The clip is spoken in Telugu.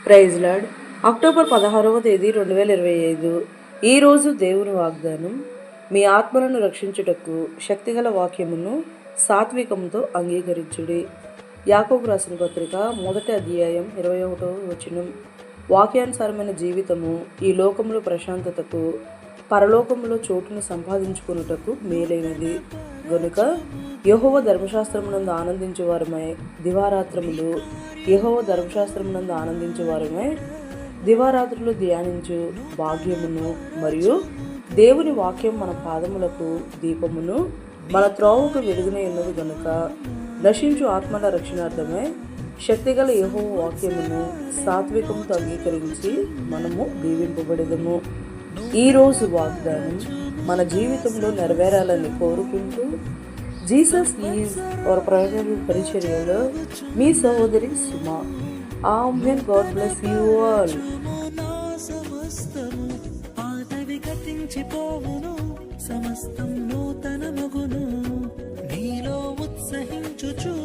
Praise lord. అక్టోబర్ 16వ తేదీ 2025. ఈరోజు దేవుని వాగ్దానం, మీ ఆత్మలను రక్షించుటకు శక్తిగల వాక్యమును సాత్వికంతో అంగీకరించుడి. యాకోబు రాసిన పత్రిక 1వ అధ్యాయం 21వ వచనం. వాక్యానుసారమైన జీవితము ఈ లోకములో ప్రశాంతతకు, పరలోకములో చోటును సంపాదించుకొనుటకు మేలైనది. గనుక యెహోవా ధర్మశాస్త్రమునందు ఆనందించువారమై దివారాత్రులు ధ్యానించు భాగ్యమును, మరియు దేవుని వాక్యం మన పాదములకు దీపమును, మన త్రోవకు వెలుగునే ఉన్నది గనుక నశించు ఆత్మల రక్షణార్థమై శక్తిగల యెహోవా వాక్యమును సాత్వికంతో అంగీకరించి మనము దీవింపబడెదము. ఈరోజు వాగ్దానం మన జీవితంలో నెరవేరాలని కోరుకుంటూ, జీసస్ ఈజ్ అవర్ ప్రైమరీ పరిచర్యలో మీ సహోదరి Suma. Amen. God bless you all. సమస్తం నూతన మగును, నీలో ఉత్సహించుచు